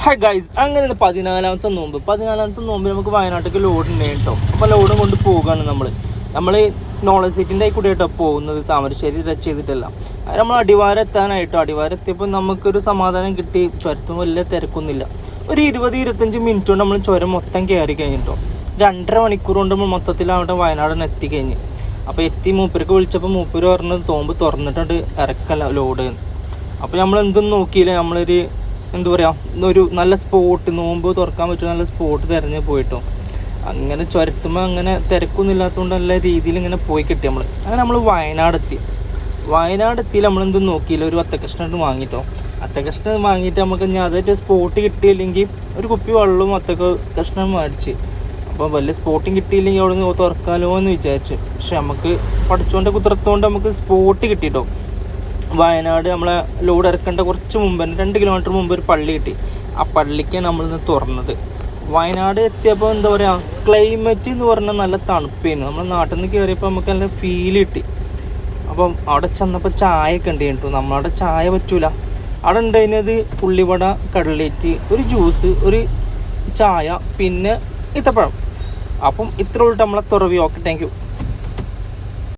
Hi guys, അങ്ങനെ 14ാമത്തെ നോമ്പ് നമുക്ക് വയനാട്ടിലേക്ക് ലോഡ് ഉണ്ട് കേട്ടോ. അപ്പോൾ ലോഡും കൊണ്ട് പോവുകയാണ് നമ്മൾ നോളജ് സീറ്റിൻ്റെ കൂടെ കേട്ടോ പോകുന്നത്, താമരശ്ശേരി ടച്ച് ചെയ്തിട്ടല്ല. അത് നമ്മൾ അടിവാരം എത്താനായിട്ടോ. അടിവാരം എത്തിയപ്പോൾ നമുക്കൊരു സമാധാനം കിട്ടി. ചുരത്തും വലിയ തിരക്കൊന്നുമില്ല. ഒരു 20-25 മിനിറ്റ് കൊണ്ട് നമ്മൾ ചുരം മൊത്തം കയറി കഴിഞ്ഞിട്ടോ. 2.5 മണിക്കൂർ കൊണ്ട് നമ്മൾ മൊത്തത്തിൽ അവിടെ വയനാടിന് എത്തിക്കഴിഞ്ഞ്. അപ്പോൾ മൂപ്പർക്ക് വിളിച്ചപ്പോൾ മൂപ്പര് പറഞ്ഞത് തോമ്പ് തുറന്നിട്ടുണ്ട് ഇറക്കല്ല ലോഡ്. അപ്പോൾ നമ്മൾ എന്തൊന്നും നോക്കിയില്ല, നമ്മളൊരു എന്താ പറയുക, ഒരു നല്ല സ്പോട്ട്, നോമ്പ് തുറക്കാൻ പറ്റുന്ന നല്ല സ്പോട്ട് തിരഞ്ഞ് പോയിട്ടോ. അങ്ങനെ ചുരത്തുമ്പോൾ അങ്ങനെ തിരക്കൊന്നും ഇല്ലാത്തതുകൊണ്ട് നല്ല രീതിയിൽ ഇങ്ങനെ പോയി കിട്ടി അങ്ങനെ നമ്മൾ വയനാടെത്തി നമ്മളെന്തും നോക്കിയില്ല, ഒരു അത്തക്കഷ്ണം വാങ്ങിട്ടോ. അത്തക്കഷ്ണം വാങ്ങിയിട്ട് നമുക്ക് ഇനി അതായിട്ട് സ്പോട്ട് കിട്ടിയില്ലെങ്കിൽ ഒരു കുപ്പി വെള്ളവും അത്തക്കഷ്ണം മേടിച്ച്. അപ്പോൾ വലിയ സ്പോട്ടും കിട്ടിയില്ലെങ്കിൽ അവിടെ നിന്ന് തുറക്കാലോ എന്ന് വിചാരിച്ചു. പക്ഷെ നമുക്ക് പഠിച്ചുകൊണ്ട് കുതിർത്തുകൊണ്ട് നമുക്ക് സ്പോട്ട് കിട്ടിയിട്ടോ. വയനാട് നമ്മളെ ലോഡ് ഇറക്കേണ്ട കുറച്ച് മുമ്പ് തന്നെ 2 കിലോമീറ്റർ മുമ്പ് ഒരു പള്ളി കിട്ടി. ആ പള്ളിക്കാണ് നമ്മളിന്ന് തുറന്നത്. വയനാട് എത്തിയപ്പോൾ എന്താ പറയുക, ക്ലൈമറ്റ് എന്ന് പറഞ്ഞാൽ നല്ല തണുപ്പായിരുന്നു. നമ്മൾ നാട്ടിൽ നിന്ന് കയറിയപ്പോൾ നമുക്ക് നല്ല ഫീൽ കിട്ടി. അപ്പം അവിടെ ചെന്നപ്പോൾ ചായയൊക്കെ ഉണ്ട് കേട്ടോ. നമ്മളവിടെ ചായ പറ്റൂല. അവിടെ ഉണ്ടായിരുന്നത് ഉള്ളിവട, കടലേറ്റ്, ഒരു ജ്യൂസ്, ഒരു ചായ, പിന്നെ ഈത്തപ്പഴം. അപ്പം ഇത്ര ഉള്ളിട്ട് നമ്മളെ തുറവി. Okay, thank you.